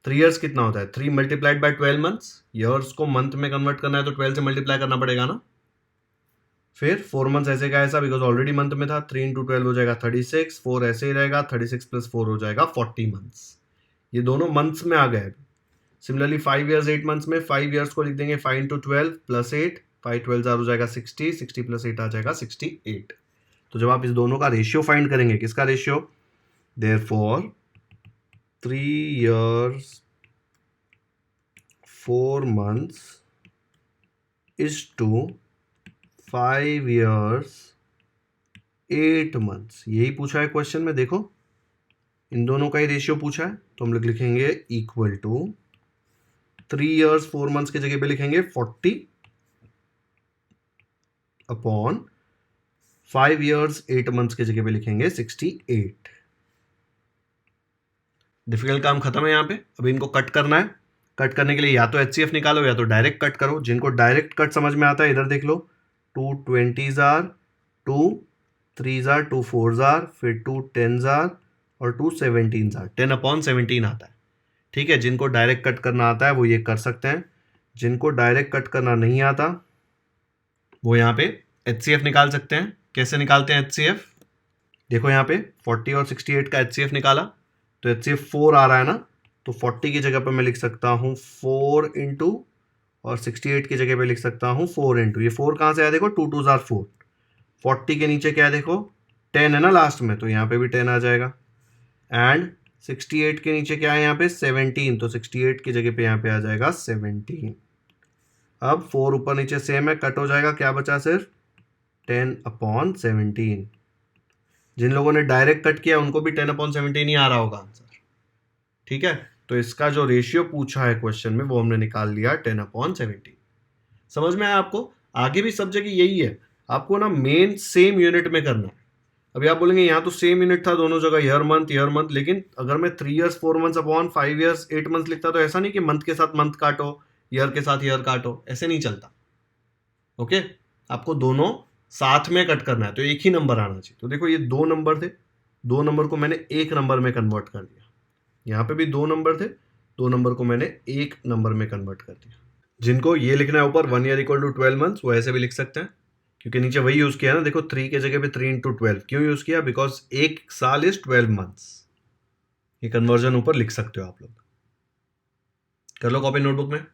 3 years कितना होता है, 3 मल्टीप्लाइड बाय 12 मंथ्स। ईयर्स को मंथ में कन्वर्ट करना है तो 12 से मल्टीप्लाई करना पड़ेगा ना। फिर 4 मंथ्स ऐसे का ऐसा, बिकॉज ऑलरेडी मंथ में था, 3 इंटू 12 हो जाएगा 36, 4 ऐसे ही रहेगा, 36 प्लस 4 हो जाएगा 40 मंथ्स। ये दोनों मंथ्स में आ गए। सिमिलरली 5 years 8 months में 5 years को लिख देंगे 5 इंटू 12 प्लस 8, 5 12 हो जाएगा 60, 60 प्लस 8 आ जाएगा 68। तो जब आप इस दोनों का रेशियो फाइंड करेंगे, किसका ratio, therefore 3 years 4 months is to 5 years 8 months, यही पूछा है क्वेश्चन में। देखो इन दोनों का ही रेशियो पूछा है, तो हम लोग लिखेंगे इक्वल टू 3 years 4 months की जगह पे लिखेंगे 40 अपॉन 5 years 8 months की जगह पे लिखेंगे 68। डिफिकल्ट काम खत्म है यहाँ पे। अभी इनको कट करना है। कट करने के लिए या तो HCF निकालो या तो डायरेक्ट कट करो। जिनको डायरेक्ट कट समझ में आता है इधर देख लो, 2 20s are, 2 3s are, 2 4s are, फिर 2 10s आर और 2 17s आर, 10/17 आता है। ठीक है, जिनको डायरेक्ट कट करना आता है वो ये कर सकते हैं। जिनको डायरेक्ट कट करना नहीं आता वो यहाँ पे HCF निकाल सकते हैं। कैसे निकालते हैं HCF? देखो यहाँ पे 40 और 68 का HCF निकाला तो HCF 4 आ रहा है ना, तो 40 की जगह पे मैं लिख सकता हूँ 4 इंटू और 68 की जगह पे लिख सकता हूँ 4 इंटू। ये 4 कहाँ से आया? देखो 2 2s आर 4। 40 के नीचे क्या है? देखो 10 है ना लास्ट में, तो यहाँ पे भी 10 आ जाएगा। एंड 68 के नीचे क्या है? यहाँ पे 17, तो 68 की जगह पे यहाँ पे आ जाएगा 17। अब 4 ऊपर नीचे सेम है, कट हो जाएगा, क्या बचा? सिर्फ 10/17। जिन लोगों ने डायरेक्ट कट किया उनको भी 10/17 ही आ रहा होगा आंसर। ठीक है, तो इसका जो रेशियो पूछा है क्वेश्चन में वो हमने निकाल लिया 10/17। समझ में आया आपको? आगे भी सब जगह यही है, आपको ना मेन सेम यूनिट में करना है। अभी आप बोलेंगे यहाँ तो सेम यूनिट था दोनों जगह, ईयर मंथ, लेकिन अगर मैं 3 years 4 months upon 5 years 8 months लिखता तो ऐसा नहीं कि मंथ के साथ मंथ काटो, ईयर के साथ ईयर काटो, ऐसे नहीं चलता। ओके, आपको दोनों साथ में कट करना है तो एक ही नंबर आना चाहिए। तो देखो ये 2 नंबर थे, 2 नंबर को मैंने 1 नंबर में कन्वर्ट कर दिया। यहाँ पे भी 2 नंबर थे, 2 नंबर को मैंने 1 नंबर में कन्वर्ट कर दिया। जिनको ये लिखना है ऊपर 1 year इक्वल टू 12 months, वो ऐसे भी लिख सकते हैं, क्योंकि नीचे वही यूज किया ना। देखो 3 के जगह पे 3 इंटू 12 क्यों यूज किया? बिकॉज एक साल इज 12 months। ये कन्वर्जन ऊपर लिख सकते हो आप लोग। कर लो कॉपी नोटबुक में।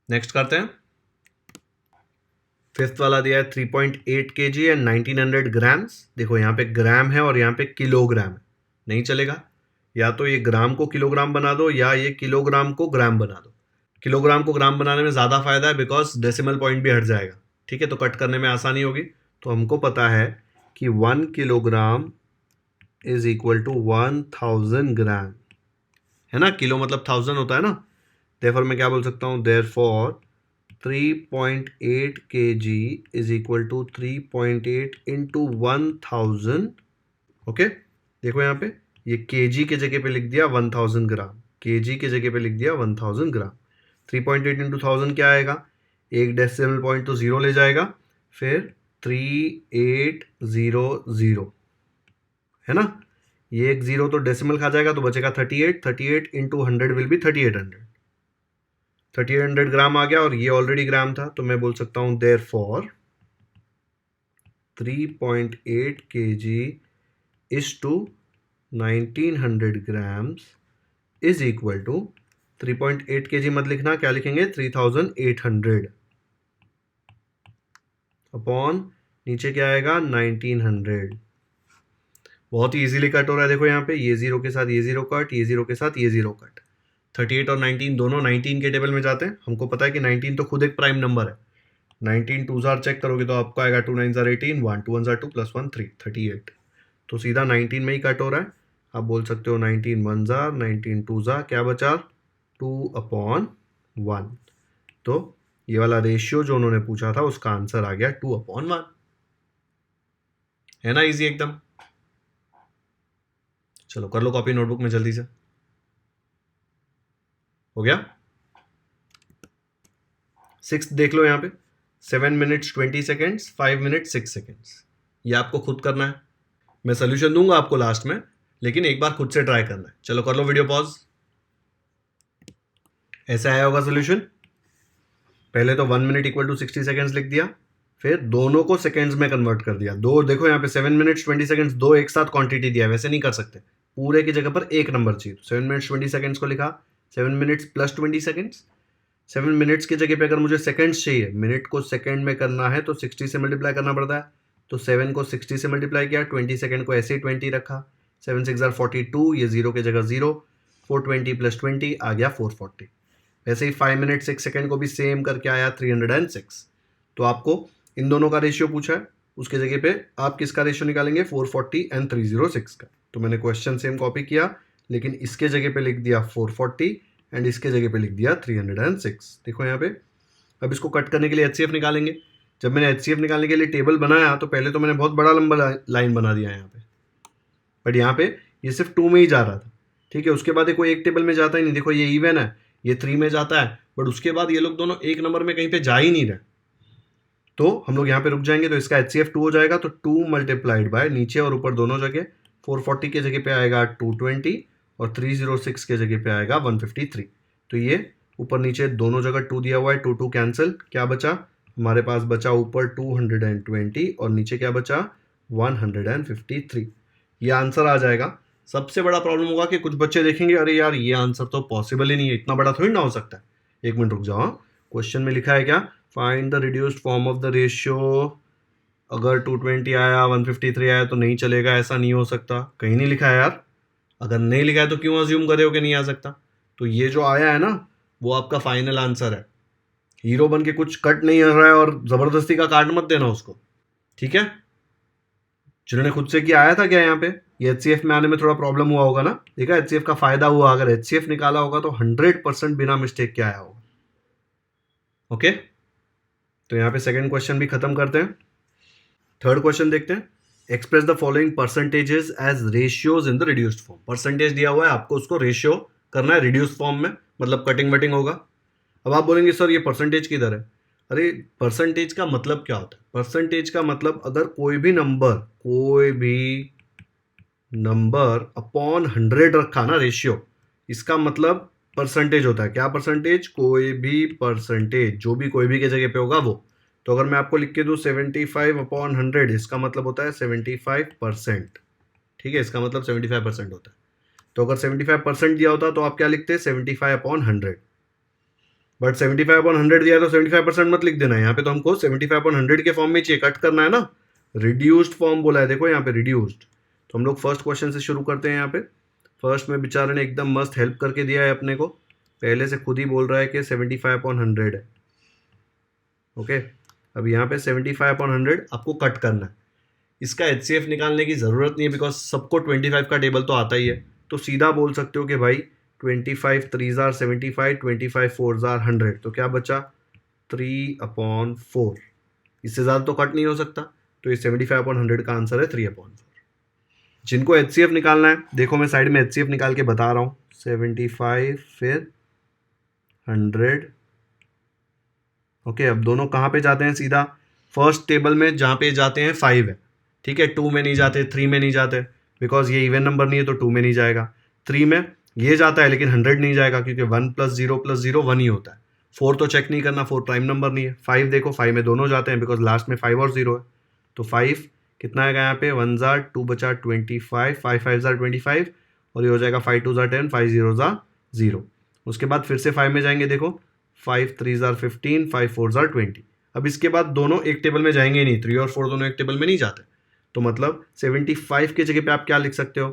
नेक्स्ट करते हैं। फिफ्थ वाला दिया है 3.8 kg एंड 1900 ग्राम्स। देखो यहाँ पे ग्राम है और यहाँ पे किलोग्राम है, नहीं चलेगा। या तो ये ग्राम को किलोग्राम बना दो या ये किलोग्राम को ग्राम बना दो। किलोग्राम को ग्राम बनाने में ज़्यादा फायदा है बिकॉज डेसिमल पॉइंट भी हट जाएगा। ठीक है, तो कट करने में आसानी होगी। तो हमको पता है कि 1 किलोग्राम इज इक्वल टू 1000 ग्राम, है ना। किलो मतलब 1000 होता है ना। देयरफॉर मैं क्या बोल सकता हूँ? Therefore 3.8 kg is equal to 3.8 into 1000। Okay, देखो यहाँ पे ये kg के जगह पे लिख दिया 1000 ग्राम, kg के जगह पे लिख दिया 1000 ग्राम। 3.8 इंटू 1000 क्या आएगा? एक डेसिमल पॉइंट तो जीरो ले जाएगा, फिर 3800, है ना। ये एक जीरो तो डेसिमल खा जाएगा, तो बचेगा 38। 38 इंटू 100 विल बी 3800। 3800 ग्राम आ गया और ये ऑलरेडी ग्राम था, तो मैं बोल सकता हूं therefore 3.8 kg is to 1900 grams is equal to 3.8 kg मत लिखना, क्या लिखेंगे? 3800 अपॉन नीचे क्या आएगा? 1900। बहुत ही इजीली कट हो रहा है। देखो यहाँ पे ये जीरो के साथ ये जीरो कट, ये जीरो के साथ ये जीरो कट। 38 और 19 दोनों 19 के टेबल में जाते हैं। हमको पता है कि 19 तो खुद एक प्राइम नंबर है। 19 2s आर चेक करोगे तो आपको आएगा 2 9s आर 18, 1 2 1s आर 2 + 1 3, 38। तो सीधा 19 में ही कट हो रहा है। आप बोल सकते हो 19 1s आर, 19 2s आर, क्या बचा? 2/1। तो ये वाला रेशियो जो उन्होंने पूछा था उसका आंसर आ गया 2/1। है ना इजी एकदम। चलो कर लो कॉपी नोटबुक में जल्दी से। हो गया। 6 देख लो यहाँ पे 7 minutes 20 seconds, 5 minutes 6 seconds। ये आपको खुद करना है। मैं सोल्यूशन दूंगा आपको लास्ट में, लेकिन एक बार खुद से ट्राई करना है। चलो कर लो वीडियो पॉज। ऐसा आया होगा सोल्यूशन। पहले तो 1 minute इक्वल टू 60 seconds लिख दिया, फिर दोनों को सेकेंड्स में कन्वर्ट कर दिया। दो देखो यहाँ पे 7 minutes 20 seconds, दो एक साथ क्वांटिटी दिया, वैसे नहीं कर सकते। पूरे की जगह पर एक नंबर चाहिए। 7 minutes 20 seconds को लिखा, 7 minutes + 20 seconds। 7 minutes की जगह पे अगर मुझे सेकंड्स चाहिए, मिनट को सेकंड में करना है तो 60 से मल्टीप्लाई करना पड़ता है। तो 7 को 60 से मल्टीप्लाई किया, 20 सेकंड को ऐसे ही 20 रखा। 7 6 आर 42, ये जीरो की जगह जीरो, 420 + 20 आ गया 440। वैसे ही 5 minutes 6 seconds को भी सेम करके आया 306। तो आपको इन दोनों का रेशियो पूछा है, उसके जगह पे आप किसका रेशियो निकालेंगे, 440 एंड 306 का। तो मैंने क्वेश्चन सेम कॉपी किया, लेकिन इसके जगह पे लिख दिया 440 एंड इसके जगह पे लिख दिया 306। देखो यहाँ पे। अब इसको कट करने के लिए HCF निकालेंगे। जब मैंने HCF निकालने के लिए टेबल बनाया तो पहले तो मैंने बहुत बड़ा लंबा लाइन बना दिया यहाँ पे, बट यहाँ पे ये सिर्फ 2 में ही जा रहा था, ठीक है। उसके बाद देखो एक टेबल में जाता ही नहीं, देखो ये इवन है, ये 3 में जाता है, बट उसके बाद ये लोग दोनों एक नंबर में कहीं पे जा ही नहीं रहे, तो हम लोग यहाँ पे रुक जाएंगे। तो इसका HCF 2 हो जाएगा, तो 2 मल्टीप्लाइड बाय नीचे और ऊपर दोनों जगह 440 के जगह पे आएगा 220 और 306 के जगह पे आएगा 153। तो ये ऊपर नीचे दोनों जगह 2 दिया हुआ है, 2 2 कैंसिल, क्या बचा हमारे पास, बचा ऊपर 220 और नीचे क्या बचा 153। ये आंसर आ जाएगा। सबसे बड़ा प्रॉब्लम होगा कि कुछ बच्चे देखेंगे अरे यार ये आंसर तो पॉसिबल ही नहीं है, इतना बड़ा थोड़ी ना हो सकता है। एक मिनट रुक जाओ, क्वेश्चन में लिखा है क्या, find the reduced form of the ratio. अगर 220 आया 153 आया तो नहीं चलेगा, ऐसा नहीं हो सकता, कहीं नहीं लिखा है यार। अगर नहीं लिखा है तो क्यों अज्यूम कर रहे हो कि नहीं आ सकता। तो ये जो आया है ना वो आपका फाइनल आंसर है। हीरो बन के कुछ कट नहीं कर रहा है और जबरदस्ती का काट मत देना उसको, ठीक है। जिन्होंने खुद से किया आया था क्या यहाँ पे, ये HCF में आने में थोड़ा प्रॉब्लम हुआ होगा ना, देखा HCF का फायदा हुआ, अगर HCF निकाला होगा तो 100% बिना मिस्टेक के आया होगा। ओके, तो यहाँ पे सेकंड क्वेश्चन भी खत्म करते हैं। थर्ड क्वेश्चन देखते हैं। Express the following percentages as ratios in the reduced form. Percentage दिया हुआ है, आपको उसको रेशियो करना है रिड्यूस्ड फॉर्म में, मतलब कटिंग वटिंग होगा। अब आप बोलेंगे सर ये परसेंटेज किधर है। अरे परसेंटेज का मतलब क्या होता है, परसेंटेज का मतलब अगर कोई भी नंबर अपॉन 100 रखा ना रेशियो, इसका मतलब परसेंटेज होता है। क्या परसेंटेज, कोई भी परसेंटेज, जो भी कोई भी के जगह पे होगा वो। तो अगर मैं आपको लिख के दूं 75/100, इसका मतलब होता है 75%, ठीक है, इसका मतलब 75% होता है। तो अगर 75% दिया होता तो आप क्या लिखते, 75/100, बट 75/100 दिया तो 75% मत लिख देना, यहाँ पे तो हमको 75/100 के फॉर्म में चाहिए, कट करना है ना, रिड्यूस्ड फॉर्म बोला है, देखो यहाँ पे रिड्यूस्ड। तो हम लोग फर्स्ट क्वेश्चन से शुरू करते हैं। यहाँ पे फर्स्ट में बेचारे ने एकदम मस्त हेल्प करके दिया है अपने को, पहले से खुद ही बोल रहा है कि 75/100 है। ओके, अब यहाँ पे 75/100 आपको कट करना है। इसका HCF निकालने की ज़रूरत नहीं है, बिकॉज सबको 25 का टेबल तो आता ही है। तो सीधा बोल सकते हो कि भाई 25 3s are 75, 25 4s are 100, तो क्या बचा 3/4। इससे ज़्यादा तो कट नहीं हो सकता, तो ये 75/100 का आंसर है 3/4। जिनको HCF निकालना है, देखो मैं साइड में HCF निकाल के बता रहा हूँ, 75 फिर 100। ओके, अब दोनों कहाँ पे जाते हैं, सीधा फर्स्ट टेबल में जहाँ पे जाते हैं 5 है, ठीक है, 2 में नहीं जाते, 3 में नहीं जाते, बिकॉज ये इवन नंबर नहीं है तो 2 में नहीं जाएगा। 3 में ये जाता है लेकिन 100 नहीं जाएगा, क्योंकि 1 + 0 + 0 1 ही होता है। 4 तो चेक नहीं करना, 4 प्राइम नंबर नहीं है। 5 देखो, 5 में दोनों जाते हैं, बिकॉज लास्ट में 5 और 0 है। तो 5 कितना आएगा यहाँ पे, 1 जार 2 बचा 25, 5 5 जार 25, और ये हो जाएगा 5 2 जार 10, 5 0 जार 0। उसके बाद फिर से 5 में जाएंगे, देखो 5 3 जार 15, 5 4 जार 20। अब इसके बाद दोनों एक टेबल में जाएंगे ही नहीं, 3 और 4 दोनों एक टेबल में नहीं जाते। तो मतलब 75 के जगह पे आप क्या लिख सकते हो,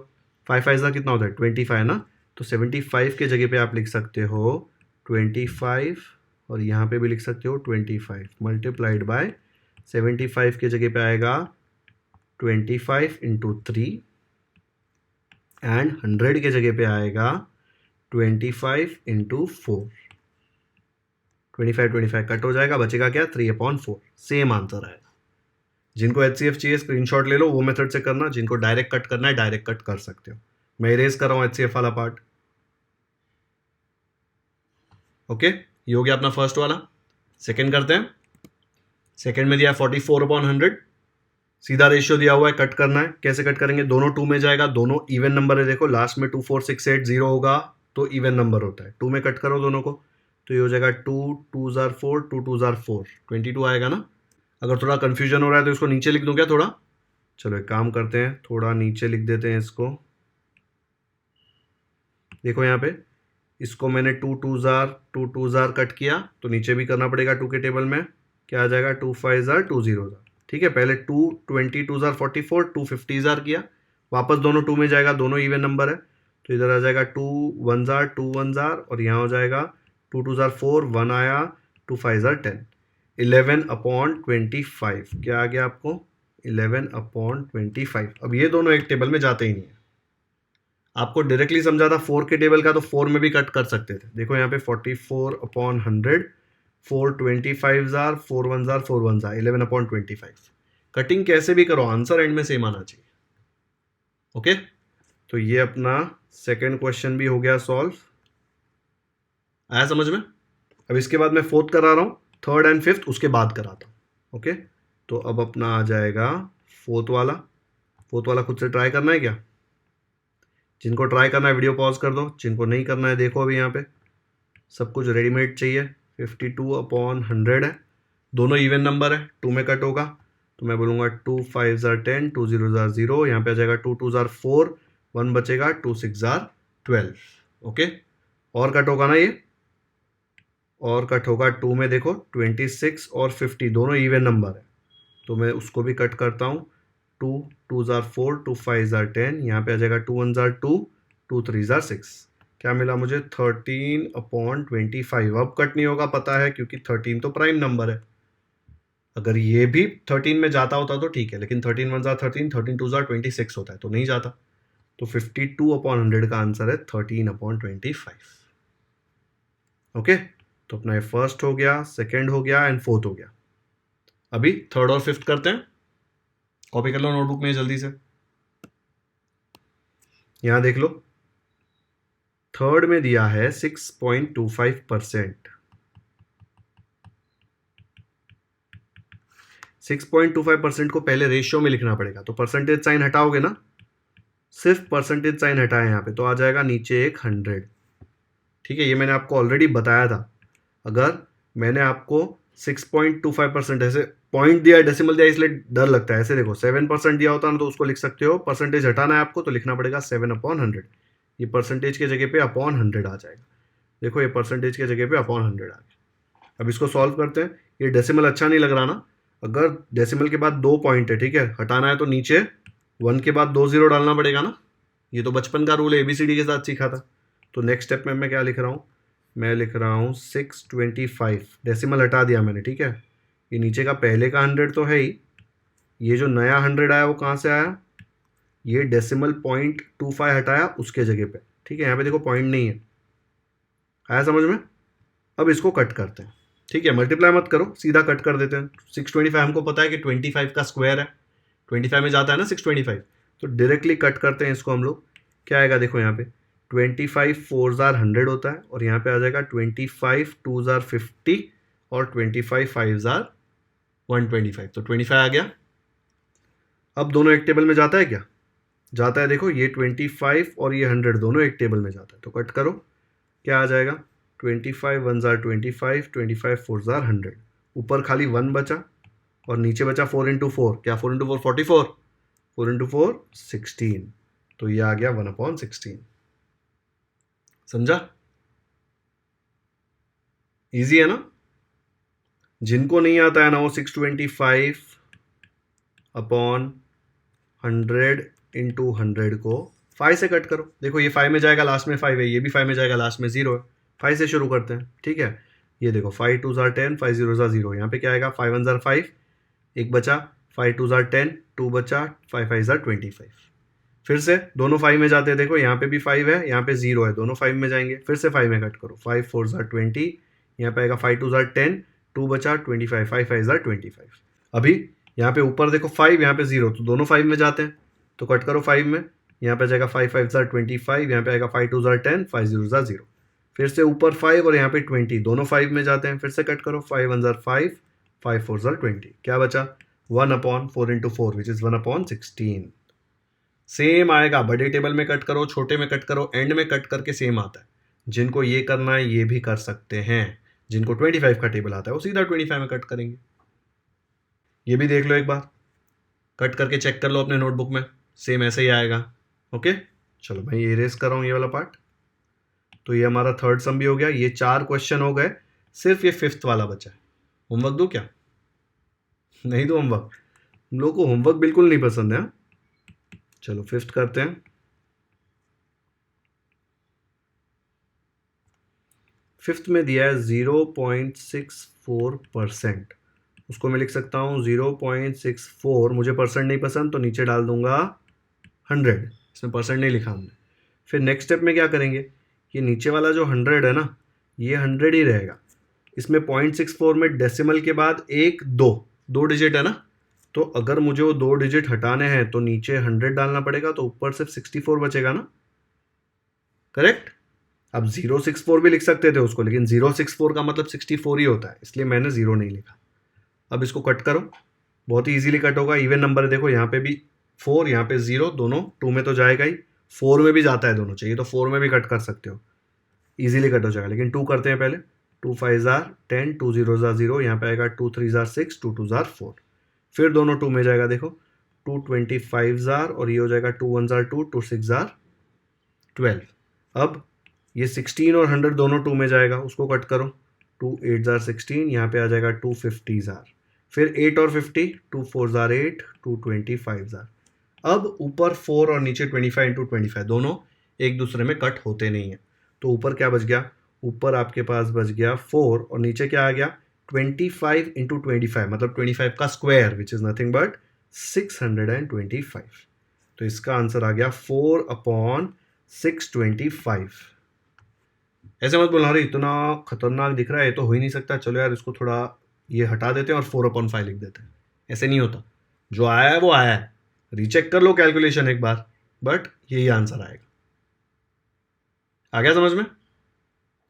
5 5 जार कितना होता है 25 ना, तो 75 के जगह पे आप लिख सकते हो 25, और यहाँ पे भी लिख सकते हो 25 मल्टीप्लाइड बाय 75 के जगह पे आएगा 25 × 3 एंड 100 के जगह पे आएगा 25 × 4। 25 कट हो जाएगा, बचेगा क्या 3/4। सेम आंसर आएगा। जिनको HCF चाहिए स्क्रीनशॉट ले लो, वो मेथड से करना। जिनको डायरेक्ट कट करना है डायरेक्ट कट कर सकते हो। मैं इरेज कर रहा हूँ HCF वाला पार्ट। ओके, ये हो गया अपना फर्स्ट वाला। सेकंड करते हैं। सेकंड में दिया 44/100, सीधा रेशियो दिया हुआ है, कट करना है। कैसे कट करेंगे, दोनों 2 में जाएगा, दोनों इवन नंबर है। देखो लास्ट में 2 4 6 8 0 होगा तो इवन नंबर होता है। 2 में कट करो दोनों को, तो ये हो जाएगा 2 2 जार 4, 2 2 जार 4, 22 आएगा ना। अगर थोड़ा कन्फ्यूजन हो रहा है तो इसको नीचे लिख दूं क्या थोड़ा, चलो एक काम करते हैं, थोड़ा नीचे लिख देते हैं इसको। देखो यहाँ पे इसको मैंने 2 2 जार कट किया, तो नीचे भी करना पड़ेगा 2 के टेबल में। क्या आ जाएगा 2 5 जार 2 0 जार, ठीक है। पहले 2 22 जार 44, 2 50 जार किया, वापस दोनों 2 में जाएगा, दोनों इवन नंबर है। तो इधर आ जाएगा 2 1 जार 2 1 जार, और यहाँ हो जाएगा 2 2 जार 4, 1 आया, 2 5 जार 10। 11/25 क्या आ गया आपको? 11/25। अब ये दोनों एक टेबल में जाते ही नहीं है। आपको डायरेक्टली समझा था 4 के टेबल का, तो 4 में भी कट कर सकते थे। देखो यहाँ पे 44/100, 4/25 जार, 4 1 जार, 4 1 जार, 11/25। कटिंग कैसे भी करो, आंसर एंड में सेम आना चाहिए। ओके, तो ये अपना सेकेंड क्वेश्चन भी हो गया सॉल्व। आया समझ में? अब इसके बाद मैं फोर्थ करा रहा हूँ, थर्ड एंड फिफ्थ उसके बाद कराता हूँ। ओके, तो अब अपना आ जाएगा फोर्थ वाला। फोर्थ वाला खुद से ट्राई करना है क्या? जिनको ट्राई करना है वीडियो पॉज कर दो, जिनको नहीं करना है देखो अभी यहाँ पे सब कुछ रेडीमेड चाहिए। 52/100 है, दोनों इवन नंबर है, 2 में कट होगा तो मैं बोलूँगा 2 5 जार 10, 2 0 जार 0, यहाँ पे आ जाएगा 2 2 जार 4, 1 बचेगा, 2 6 जार 12। ओके, और कट होगा ना ये, और कट होगा 2 में। देखो 26 और 50 दोनों इवन नंबर है, तो मैं उसको भी कट करता हूँ। 2 2 जार 4, 2 5 जार 10, यहाँ पे आ जाएगा 2 1 जार 2, 2 3 जार 6। क्या मिला मुझे? 13/25। अब कट नहीं होगा पता है, क्योंकि 13 तो प्राइम नंबर है। अगर ये भी 13 में जाता होता तो ठीक है, लेकिन 13 1 जार 13, 13 2 जार 26 होता है, तो नहीं जाता। तो 52/100 का आंसर है 13/25। ओके, तो अपना ये फर्स्ट हो गया, सेकेंड हो गया एंड फोर्थ हो गया। अभी थर्ड और फिफ्थ करते हैं। कॉपी कर लो नोटबुक में जल्दी से। यहां देख लो, थर्ड में दिया है 6.25%। 6.25% को पहले रेशियो में लिखना पड़ेगा, तो परसेंटेज साइन हटाओगे ना, सिर्फ परसेंटेज साइन हटाए यहाँ पे, तो आ जाएगा नीचे एक 100। ठीक है, ये मैंने आपको ऑलरेडी बताया था। अगर मैंने आपको 6.25% ऐसे पॉइंट दिया, डेसिमल दिया, इसलिए डर लगता है। ऐसे देखो 7% दिया होता ना तो उसको लिख सकते हो, परसेंटेज हटाना है आपको तो लिखना पड़ेगा 7/100। ये परसेंटेज के जगह पे अपॉन 100 आ जाएगा। देखो ये परसेंटेज के जगह पे अपॉन 100 आ गया। अब इसको सॉल्व करते हैं। ये डेसिमल अच्छा नहीं लग रहा ना, अगर डेसिमल के बाद 2 पॉइंट है, ठीक है, हटाना है तो नीचे 1 के बाद 2 0 डालना पड़ेगा ना। ये तो बचपन का रूल है, ABCD के साथ सीखा था। तो नेक्स्ट स्टेप में मैं क्या लिख रहा हूँ? मैं लिख रहा हूँ 625। डेसिमल हटा दिया मैंने, ठीक है। ये नीचे का पहले का 100 तो है ही, ये जो नया 100 आया वो कहाँ से आया? ये डेसिमल .25 हटाया उसके जगह पे, ठीक है। यहाँ पे देखो पॉइंट नहीं है, आया समझ में? अब इसको कट करते हैं, ठीक है। मल्टीप्लाई मत करो, सीधा कट कर देते हैं। 625 हमको पता है कि 25 का स्क्वायर है, 25 में जाता है ना 625, तो डायरेक्टली कट करते हैं इसको हम लोग। क्या आएगा देखो यहाँ पे 25 4 जार 100 होता है, और यहाँ पे आ जाएगा 25 2 जार 50 और 25 5 जार 125, तो 25 आ गया। अब दोनों एक टेबल में जाता है क्या? जाता है। देखो ये 25 और ये 100 दोनों एक टेबल में जाता है, तो कट करो। क्या आ जाएगा? 25 1 जार 25, 25 4 जार 100। ऊपर खाली 1 बचा और नीचे बचा 4 इंटू 4। क्या 4 इंटू 4 44, 4 इंटू 4 16, तो ये आ गया 1/16। समझा? इजी है ना? जिनको नहीं आता है ना वो 625/100 इंटू 100 को 5 से कट करो। देखो ये 5 में जाएगा, लास्ट में 5 है, ये भी 5 में जाएगा, लास्ट में 0 है। 5 से शुरू करते हैं, ठीक है। ये देखो 5 2 जार 10, 5 0 जार 0, यहाँ पे क्या आएगा 5 1 जार 5, एक बचा, 5 2 जार 10, 2 बचा, 5 5 जार 25। फिर से दोनों 5 में जाते हैं। देखो यहाँ पे भी 5 है, यहाँ पे 0 है, दोनों 5 में जाएंगे। फिर से 5 में कट करो, 5 4 जार 20, यहाँ पे आएगा 5 2 जार 10, 2 बचा, 25, 5 5 जार 25। अभी यहाँ पे ऊपर देखो 5, यहाँ पे 0, तो दोनों 5 में जाते हैं, तो कट करो 5 में। यहाँ पे जाएगा 5 5 जार 25, यहाँ पे आएगा 5 2 जार 10, 5 0 जार 0। फिर से ऊपर 5 और यहाँ पे 20, दोनों 5 में जाते हैं। फिर से कट करो, 5 1 जार 5, 5 4 जार 20। क्या बचा? 1/4 इंटू 4 विच इज 1/16। सेम आएगा, बड़े टेबल में कट करो, छोटे में कट करो, एंड में कट करके सेम आता है। जिनको ये करना है ये भी कर सकते हैं। जिनको 25 का टेबल आता है वो सीधा 25 में कट करेंगे। ये भी देख लो एक बार, कट करके चेक कर लो अपने नोटबुक में, सेम ऐसे ही आएगा। ओके, चलो मैं ये इरेज कर रहा हूँ ये वाला पार्ट। तो ये हमारा थर्ड सम भी हो गया। ये 4 क्वेश्चन हो गए, सिर्फ ये फिफ्थ वाला बचा है। होमवर्क दो क्या? नहीं दो होमवर्क? हम लोग को होमवर्क बिल्कुल नहीं पसंद है। चलो फिफ्थ करते हैं। फिफ्थ में दिया है 0.64%। उसको मैं लिख सकता हूँ 0.64, मुझे परसेंट नहीं पसंद तो नीचे डाल दूंगा 100, इसमें परसेंट नहीं लिखा हमने। फिर नेक्स्ट स्टेप में क्या करेंगे, ये नीचे वाला जो 100 है ना, ये 100 ही रहेगा। इसमें 0.64 में डेसिमल के बाद 1 2 डिजिट है ना, तो अगर मुझे वो 2 डिजिट हटाने हैं तो नीचे 100 डालना पड़ेगा, तो ऊपर सिर्फ 64 बचेगा ना, करेक्ट। अब 064 भी लिख सकते थे उसको, लेकिन 064 का मतलब 64 ही होता है, इसलिए मैंने 0 नहीं लिखा। अब इसको कट करो, बहुत ही इजीली कट होगा। इवन नंबर है, देखो यहाँ पे भी 4, यहाँ पे 0, दोनों 2 में तो जाएगा ही, 4 में भी जाता है दोनों, चाहिए तो 4 में भी कट कर सकते हो, इजीली कट हो जाएगा। लेकिन 2 करते हैं पहले, 2 5 10, 2 0 0, यहाँ पे आएगा 2 3 6, 2 2 4, फिर दोनों 2 में जाएगा, देखो 2 25 और ये हो जाएगा 2 1 2, 2 6 12। अब ये 16 और 100 दोनों 2 में जाएगा, उसको कट करो, 2 8 16, यहाँ पे आ जाएगा 2 50, फिर 8 और 50, 2 4 8, 2 25। अब ऊपर 4 और नीचे 25 इंटू 25 दोनों एक दूसरे में कट होते नहीं है, तो ऊपर क्या बच गया, ऊपर आपके पास बच गया 4 और नीचे क्या आ गया 25 इंटू 25, मतलब 25 का square, which is nothing but 625। तो इसका आंसर आ गया 4/625। ऐसे मत बोलना, अरे इतना खतरनाक दिख रहा है, ये तो हो ही नहीं सकता, चलो यार इसको थोड़ा ये हटा देते हैं और 4/5 लिख देते हैं। ऐसे नहीं होता, जो आया है वो आया है, रीचेक कर लो कैलकुलेशन एक बार, बट यही आंसर आएगा। आ गया समझ में?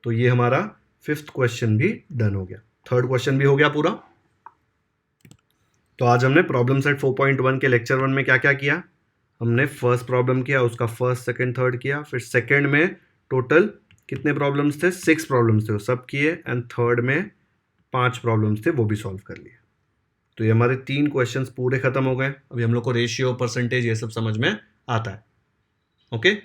तो ये हमारा 5th क्वेश्चन भी डन हो गया, 3rd क्वेश्चन भी हो गया पूरा। तो आज हमने प्रॉब्लम सेट 4.1 के लेक्चर 1 में क्या क्या किया, हमने फर्स्ट प्रॉब्लम किया, उसका फर्स्ट सेकंड थर्ड किया, फिर सेकंड में टोटल कितने प्रॉब्लम्स थे, 6 प्रॉब्लम्स थे, वो सब किए, एंड थर्ड में 5 प्रॉब्लम्स थे, वो भी सॉल्व कर लिए। तो ये हमारे 3 क्वेश्चंस पूरे खत्म हो गए। अभी हम लोग को रेशियो, परसेंटेज, ये सब समझ में आता है। ओके,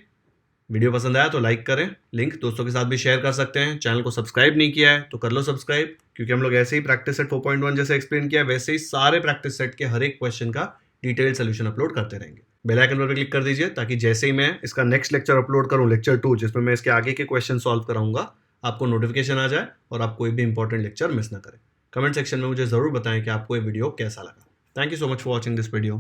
वीडियो पसंद आया तो लाइक करें, लिंक दोस्तों के साथ भी शेयर कर सकते हैं। चैनल को सब्सक्राइब नहीं किया है तो कर लो सब्सक्राइब, क्योंकि हम लोग ऐसे ही प्रैक्टिस सेट 4.1 जैसे एक्सप्लेन किया वैसे ही सारे प्रैक्टिस सेट के हर एक क्वेश्चन का डिटेल सोल्यूशन अपलोड करते रहेंगे। बेल आइकन पर क्लिक कर दीजिए ताकि जैसे ही मैं इसका नेक्स्ट लेक्चर अपलोड करूं, लेक्चर 2, जिसमें मैं इसके आगे के क्वेश्चन सॉल्व कराऊंगा, आपको नोटिफिकेशन आ जाए और आप कोई भी इंपॉर्टेंट लेक्चर मिस ना करें। कमेंट सेक्शन में मुझे जरूर बताएं कि आपको ये वीडियो कैसा लगा। Thank you so much for watching this video.